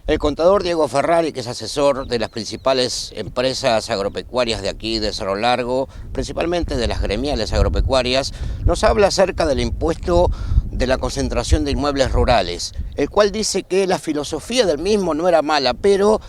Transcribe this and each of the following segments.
El contador Diego Ferrari, que es asesor de las principales empresas agropecuarias de aquí, de Cerro Largo, principalmente de las gremiales agropecuarias, nos habla acerca del impuesto de la concentración de inmuebles rurales, el cual dice que la filosofía del mismo no era mala, pero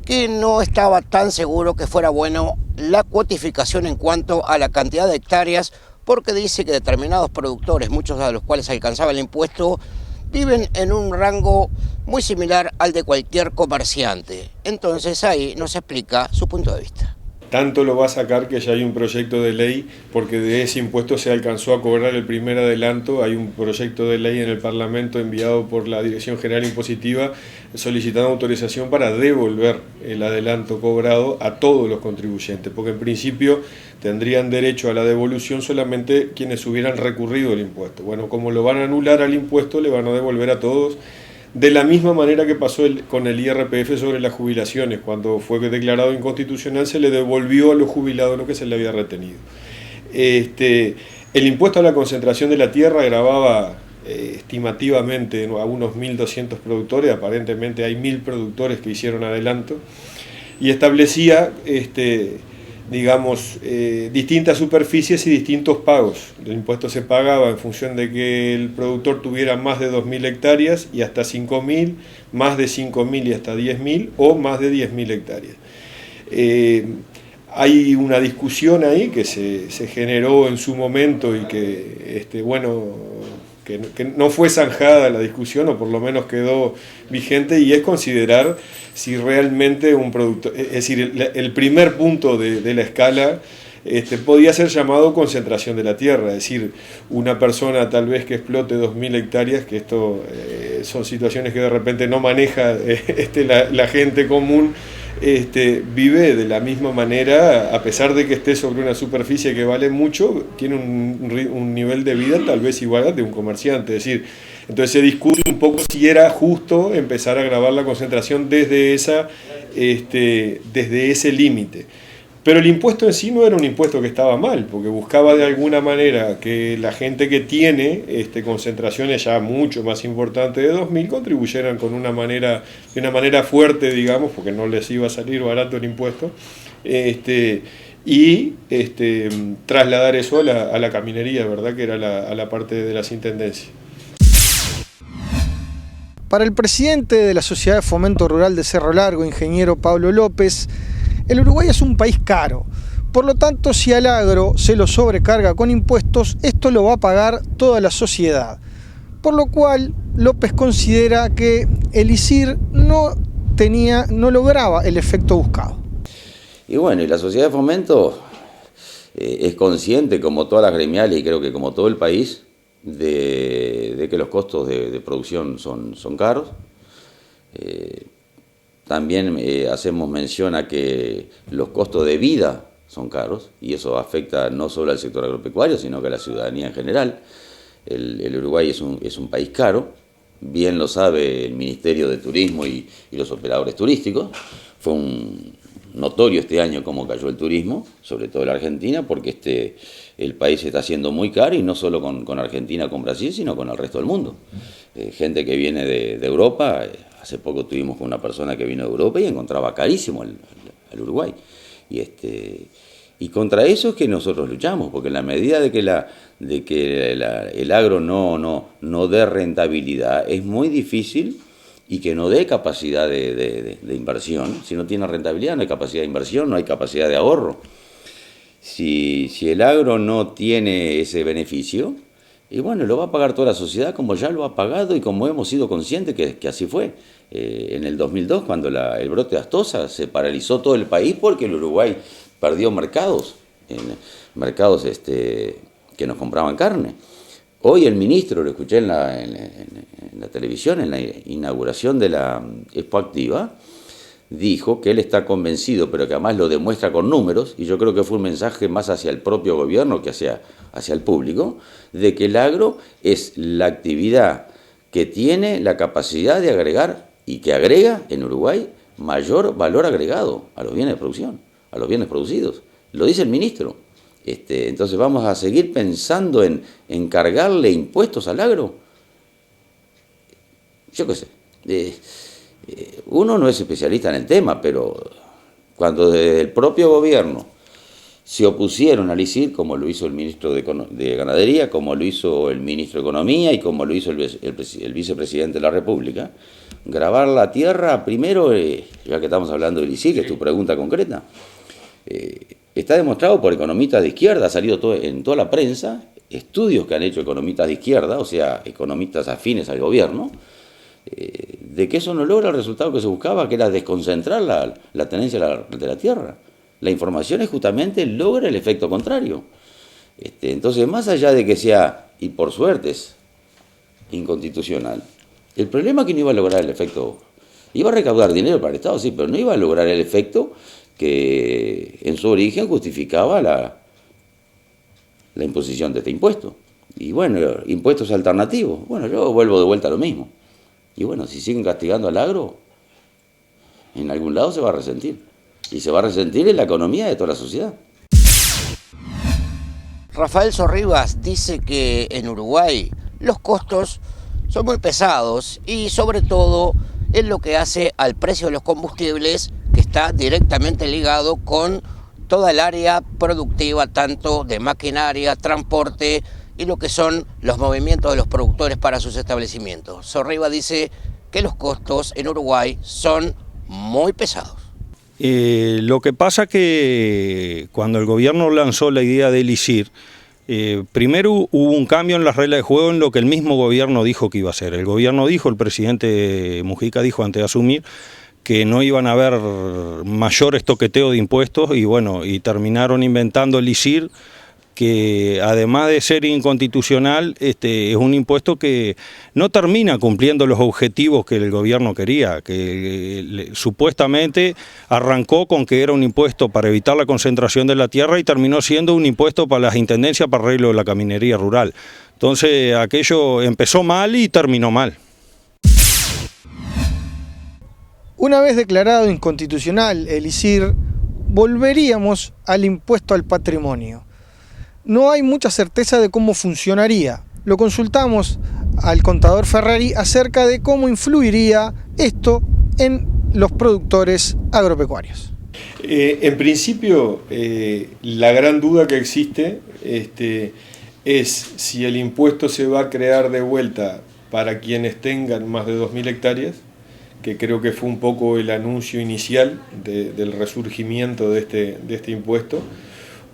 que no estaba tan seguro que fuera bueno la cuotificación en cuanto a la cantidad de hectáreas, porque dice que determinados productores, muchos de los cuales alcanzaba el impuesto, viven en un rango muy similar al de cualquier comerciante. Entonces ahí nos explica su punto de vista. Tanto lo va a sacar que ya hay un proyecto de ley, porque de ese impuesto se alcanzó a cobrar el primer adelanto. Hay un proyecto de ley en el Parlamento enviado por la Dirección General Impositiva solicitando autorización para devolver el adelanto cobrado a todos los contribuyentes, porque en principio tendrían derecho a la devolución solamente quienes hubieran recurrido el impuesto. Bueno, como lo van a anular al impuesto, le van a devolver a todos. De la misma manera que pasó con el IRPF sobre las jubilaciones, cuando fue declarado inconstitucional se le devolvió a los jubilados lo que se le había retenido. El impuesto a la concentración de la tierra gravaba estimativamente a unos 1.200 productores, aparentemente hay 1.000 productores que hicieron adelanto, y establecía distintas superficies y distintos pagos. El impuesto se pagaba en función de que el productor tuviera más de 2.000 hectáreas y hasta 5.000, más de 5.000 y hasta 10.000 o más de 10.000 hectáreas. Hay una discusión ahí que se generó en su momento y que no fue zanjada la discusión, o por lo menos quedó vigente, y es considerar si realmente un producto, es decir, el primer punto de la escala podía ser llamado concentración de la tierra, es decir, una persona tal vez que explote 2.000 hectáreas, que esto son situaciones que de repente no maneja la gente común, vive de la misma manera, a pesar de que esté sobre una superficie que vale mucho, tiene un nivel de vida tal vez igual al de un comerciante. Es decir, entonces se discute un poco si era justo empezar a gravar la concentración desde ese límite. Pero el impuesto en sí no era un impuesto que estaba mal, porque buscaba de alguna manera que la gente que tiene concentraciones ya mucho más importantes de 2.000 contribuyeran de una manera fuerte, digamos, porque no les iba a salir barato el impuesto, y trasladar eso a la caminería, ¿verdad?, que era a la parte de las intendencias. Para el presidente de la Sociedad de Fomento Rural de Cerro Largo, ingeniero Pablo López, el Uruguay es un país caro. Por lo tanto, si al agro se lo sobrecarga con impuestos, esto lo va a pagar toda la sociedad. Por lo cual, López considera que el ISIR no lograba el efecto buscado. Y bueno, y la Sociedad de Fomento es consciente, como todas las gremiales y creo que como todo el país, de que los costos de producción son caros. También hacemos mención a que los costos de vida son caros, y eso afecta no solo al sector agropecuario, sino que a la ciudadanía en general. El Uruguay es un país caro, bien lo sabe el Ministerio de Turismo y los operadores turísticos. Fue notorio este año cómo cayó el turismo, sobre todo en la Argentina, porque el país está siendo muy caro, y no solo con Argentina, con Brasil, sino con el resto del mundo. Gente que viene de Europa, hace poco tuvimos con una persona que vino de Europa y encontraba carísimo el Uruguay. Y contra eso es que nosotros luchamos, porque en la medida de que el agro no dé rentabilidad, es muy difícil, y que no dé capacidad de inversión. Si no tiene rentabilidad, no hay capacidad de inversión, no hay capacidad de ahorro. Si el agro no tiene ese beneficio, y bueno, lo va a pagar toda la sociedad, como ya lo ha pagado y como hemos sido conscientes que así fue. En el 2002, cuando el brote de Astosa, se paralizó todo el país porque el Uruguay perdió mercados que nos compraban carne. Hoy el ministro, lo escuché en la televisión, en la inauguración de la Expo Activa, dijo que él está convencido, pero que además lo demuestra con números, y yo creo que fue un mensaje más hacia el propio gobierno que hacia el público, de que el agro es la actividad que tiene la capacidad de agregar, y que agrega en Uruguay mayor valor agregado a los bienes de producción, a los bienes producidos. Lo dice el ministro. Entonces vamos a seguir pensando en cargarle impuestos al agro. Yo qué sé. Uno no es especialista en el tema, pero cuando desde el propio gobierno se opusieron al ISIR, como lo hizo el ministro de Ganadería, como lo hizo el ministro de Economía y como lo hizo el vicepresidente de la República, grabar la tierra, primero, ya que estamos hablando del ISIR, que es tu pregunta concreta, está demostrado por economistas de izquierda, ha salido en toda la prensa, estudios que han hecho economistas de izquierda, o sea, economistas afines al gobierno, de que eso no logra el resultado que se buscaba, que era desconcentrar la tenencia de la tierra. La información es justamente logra el efecto contrario. Entonces, más allá de que sea, y por suerte es inconstitucional, el problema es que no iba a lograr el efecto, iba a recaudar dinero para el Estado, sí, pero no iba a lograr el efecto que en su origen justificaba la imposición de este impuesto. Y bueno, impuestos alternativos, bueno, yo vuelvo de vuelta a lo mismo. Y bueno, si siguen castigando al agro, en algún lado se va a resentir. Y se va a resentir en la economía de toda la sociedad. Rafael Sorribas dice que en Uruguay los costos son muy pesados y sobre todo en lo que hace al precio de los combustibles, que está directamente ligado con toda el área productiva, tanto de maquinaria, transporte y lo que son los movimientos de los productores para sus establecimientos. Sorribas dice que los costos en Uruguay son muy pesados. Lo que pasa que cuando el gobierno lanzó la idea del ISIR, primero hubo un cambio en las reglas de juego en lo que el mismo gobierno dijo que iba a hacer. El gobierno dijo, el presidente Mujica dijo antes de asumir, que no iban a haber mayores toqueteos de impuestos y bueno, y terminaron inventando el ISIR, que además de ser inconstitucional, es un impuesto que no termina cumpliendo los objetivos que el gobierno quería, que supuestamente arrancó con que era un impuesto para evitar la concentración de la tierra y terminó siendo un impuesto para las intendencias para arreglo de la caminería rural. Entonces aquello empezó mal y terminó mal. Una vez declarado inconstitucional el ISIR, volveríamos al impuesto al patrimonio. No hay mucha certeza de cómo funcionaría. Lo consultamos al contador Ferrari acerca de cómo influiría esto en los productores agropecuarios. En principio, la gran duda que existe es si el impuesto se va a crear de vuelta para quienes tengan más de 2.000 hectáreas, que creo que fue un poco el anuncio inicial del resurgimiento de este impuesto,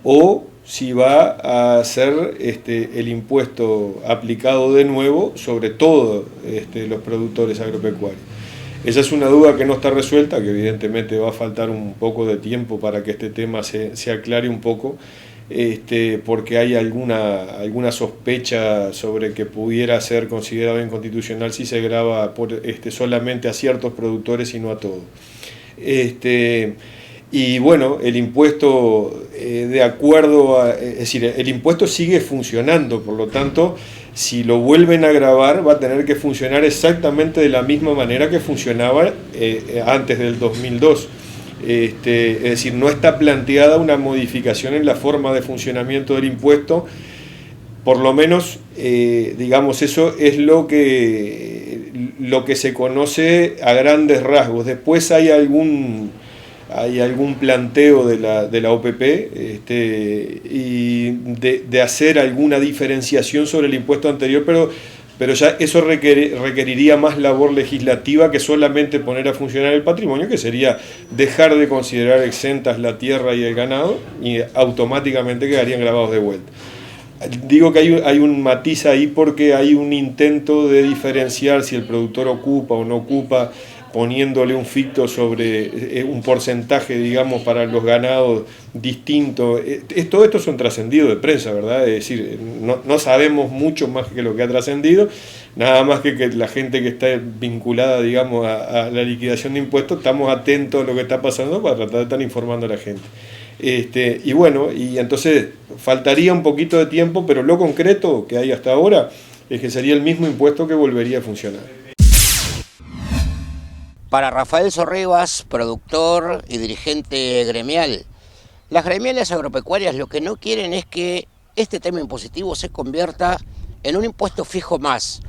o si va a ser el impuesto aplicado de nuevo sobre todos los productores agropecuarios. Esa es una duda que no está resuelta, que evidentemente va a faltar un poco de tiempo para que este tema se aclare un poco, porque hay alguna sospecha sobre que pudiera ser considerado inconstitucional si se grava solamente a ciertos productores y no a todos. Y bueno, el impuesto, es decir, el impuesto sigue funcionando, por lo tanto, si lo vuelven a gravar va a tener que funcionar exactamente de la misma manera que funcionaba antes del 2002. Es decir, no está planteada una modificación en la forma de funcionamiento del impuesto, por lo menos, digamos, eso es lo que se conoce a grandes rasgos. Después hay algún planteo de la OPP y de hacer alguna diferenciación sobre el impuesto anterior, pero ya eso requeriría más labor legislativa que solamente poner a funcionar el patrimonio, que sería dejar de considerar exentas la tierra y el ganado y automáticamente quedarían grabados de vuelta. Digo que hay un matiz ahí porque hay un intento de diferenciar si el productor ocupa o no ocupa, poniéndole un ficto sobre un porcentaje, digamos, para los ganados distinto. Todo esto son trascendidos de prensa, ¿verdad? Es decir, no sabemos mucho más que lo que ha trascendido, nada más que la gente que está vinculada, digamos, a la liquidación de impuestos, estamos atentos a lo que está pasando para tratar de estar informando a la gente. Y bueno, y entonces faltaría un poquito de tiempo, pero lo concreto que hay hasta ahora es que sería el mismo impuesto que volvería a funcionar. Para Rafael Sorribas, productor y dirigente gremial, las gremiales agropecuarias lo que no quieren es que este tema impositivo se convierta en un impuesto fijo más,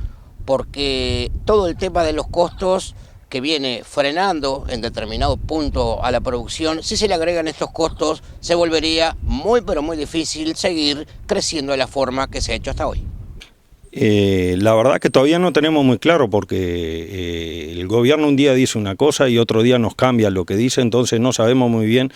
porque todo el tema de los costos que viene frenando en determinado punto a la producción, si se le agregan estos costos, se volvería muy pero muy difícil seguir creciendo de la forma que se ha hecho hasta hoy. La verdad que todavía no tenemos muy claro porque el gobierno un día dice una cosa y otro día nos cambia lo que dice, entonces no sabemos muy bien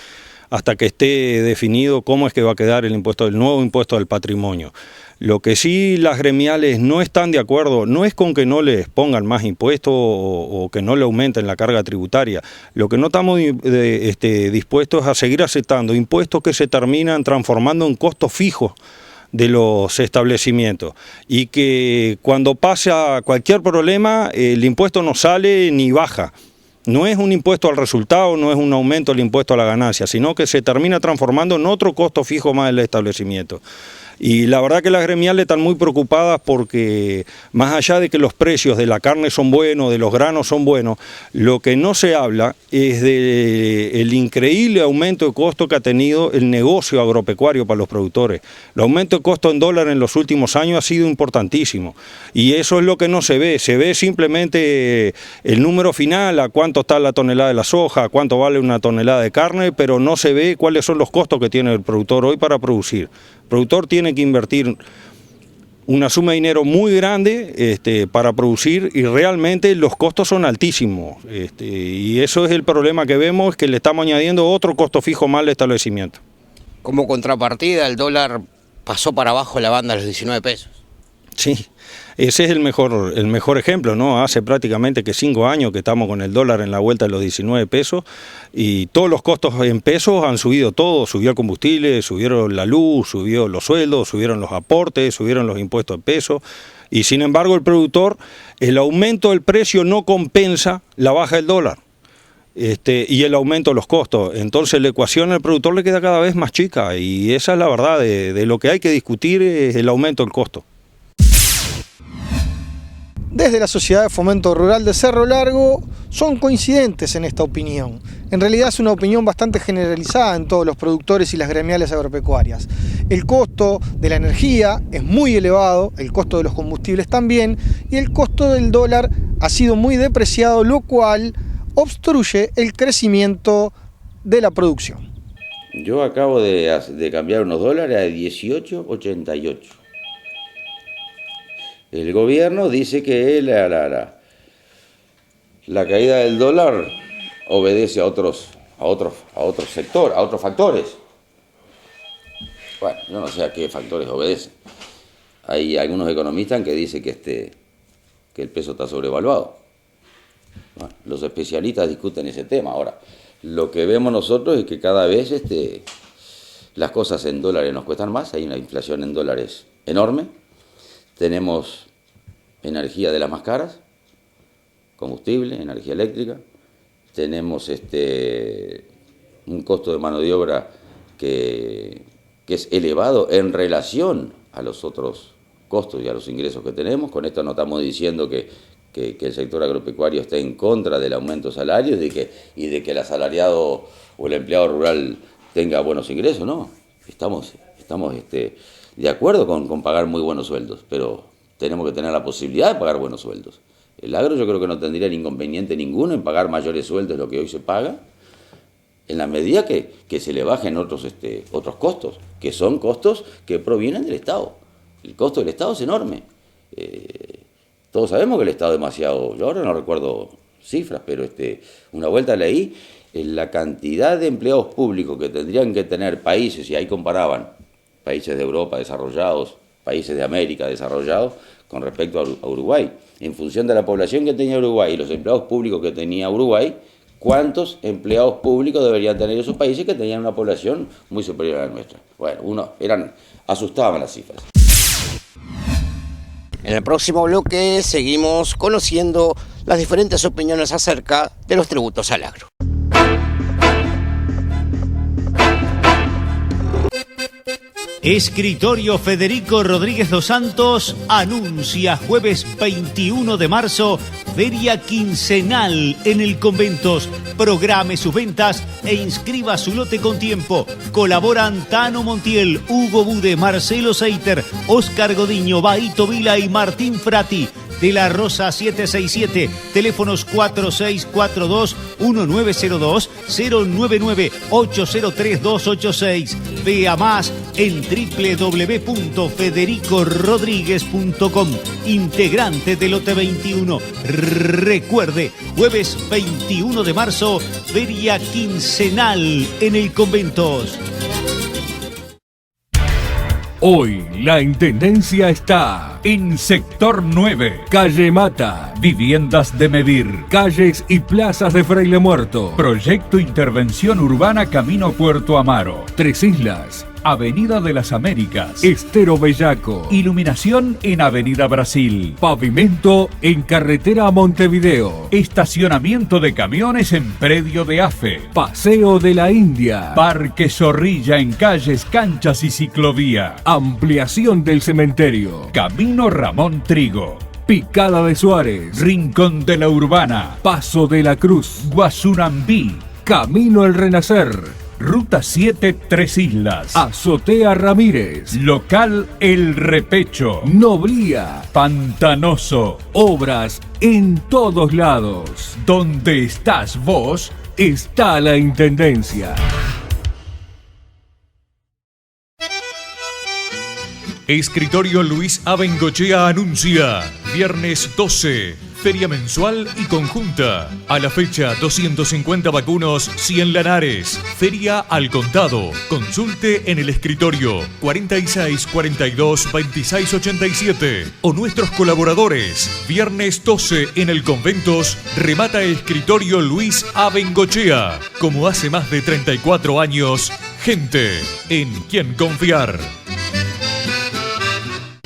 hasta que esté definido cómo es que va a quedar el nuevo impuesto del patrimonio. Lo que sí las gremiales no están de acuerdo no es con que no les pongan más impuestos o que no le aumenten la carga tributaria. Lo que no estamos dispuestos es a seguir aceptando impuestos que se terminan transformando en costos fijos de los establecimientos y que cuando pasa cualquier problema el impuesto no sale ni baja. No es un impuesto al resultado, no es un aumento del impuesto a la ganancia, sino que se termina transformando en otro costo fijo más del establecimiento. Y la verdad que las gremiales están muy preocupadas porque más allá de que los precios de la carne son buenos, de los granos son buenos, lo que no se habla es del increíble aumento de costo que ha tenido el negocio agropecuario para los productores. El aumento de costo en dólar en los últimos años ha sido importantísimo y eso es lo que no se ve simplemente el número final, a cuánto está la tonelada de la soja, a cuánto vale una tonelada de carne, pero no se ve cuáles son los costos que tiene el productor hoy para producir. El productor tiene que invertir una suma de dinero muy grande para producir y realmente los costos son altísimos. Y eso es el problema que vemos, es que le estamos añadiendo otro costo fijo más al establecimiento. Como contrapartida, el dólar pasó para abajo la banda a los 19 pesos. Sí, ese es el mejor ejemplo, ¿no? Hace prácticamente que 5 años que estamos con el dólar en la vuelta de los 19 pesos y todos los costos en pesos han subido todo, subió el combustible, subieron la luz, subió los sueldos, subieron los aportes, subieron los impuestos en pesos y sin embargo el productor, el aumento del precio no compensa la baja del dólar. Y el aumento de los costos, entonces la ecuación al productor le queda cada vez más chica y esa es la verdad de lo que hay que discutir es el aumento del costo. Desde la Sociedad de Fomento Rural de Cerro Largo son coincidentes en esta opinión. En realidad es una opinión bastante generalizada en todos los productores y las gremiales agropecuarias. El costo de la energía es muy elevado, el costo de los combustibles también, y el costo del dólar ha sido muy depreciado, lo cual obstruye el crecimiento de la producción. Yo acabo de cambiar unos dólares a 18.88. El gobierno dice que la caída del dólar obedece a otros sectores, a otros factores. Bueno, yo no sé a qué factores obedecen. Hay algunos economistas que dicen que el peso está sobrevaluado. Bueno, los especialistas discuten ese tema. Ahora, lo que vemos nosotros es que cada vez las cosas en dólares nos cuestan más, hay una inflación en dólares enorme. Tenemos energía de las más caras, combustible, energía eléctrica. Tenemos un costo de mano de obra que es elevado en relación a los otros costos y a los ingresos que tenemos. Con esto no estamos diciendo que el sector agropecuario esté en contra del aumento de salarios y de que el asalariado o el empleado rural tenga buenos ingresos, no. Estamos de acuerdo con pagar muy buenos sueldos, pero tenemos que tener la posibilidad de pagar buenos sueldos. El agro yo creo que no tendría inconveniente ninguno en pagar mayores sueldos de lo que hoy se paga, en la medida que se le bajen otros costos, que son costos que provienen del Estado. El costo del Estado es enorme. Todos sabemos que el Estado es demasiado, yo ahora no recuerdo cifras, pero una vuelta leí la cantidad de empleados públicos que tendrían que tener países, y ahí comparaban países de Europa desarrollados, países de América desarrollados, con respecto a Uruguay. En función de la población que tenía Uruguay y los empleados públicos que tenía Uruguay, ¿cuántos empleados públicos deberían tener esos países que tenían una población muy superior a la nuestra? Bueno, asustaban las cifras. En el próximo bloque seguimos conociendo las diferentes opiniones acerca de los tributos al agro. Escritorio Federico Rodríguez dos Santos anuncia jueves 21 de marzo feria quincenal en el Conventos. Programe sus ventas e inscriba su lote con tiempo. Colaboran Tano Montiel, Hugo Bude, Marcelo Seiter, Oscar Godiño, Baito Vila y Martín Frati. de la Rosa 767. Teléfonos 4642-1902, 099-803-286. Vea más en www.federicorodriguez.com. Integrante del Lote 21. Recuerde, jueves 21 de marzo, feria quincenal en el Conventos. Hoy la intendencia está en Sector 9, Calle Mata, viviendas de medir, calles y plazas de Fraile Muerto. Proyecto Intervención Urbana Camino Puerto Amaro, Tres Islas, Avenida de las Américas, Estero Bellaco, iluminación en Avenida Brasil, pavimento en carretera a Montevideo, estacionamiento de camiones en predio de AFE, Paseo de la India, Parque Zorrilla en calles, canchas y ciclovía, ampliación del cementerio, Camino Ramón Trigo, Picada de Suárez, Rincón de la Urbana, Paso de la Cruz, Guazunambí, Camino El Renacer, Ruta 7 Tres Islas, Azotea Ramírez, Local El Repecho, Noblía, Pantanoso, obras en todos lados. Donde estás vos, está la Intendencia. Escritorio Luis A. Bengochea anuncia viernes 12, feria mensual y conjunta. A la fecha, 250 vacunos, 100 lanares. Feria al contado. Consulte en el escritorio 46 42 26 87 o nuestros colaboradores. Viernes 12 en el Conventos, remata Escritorio Luis A. Bengochea. Como hace más de 34 años, gente en quien confiar.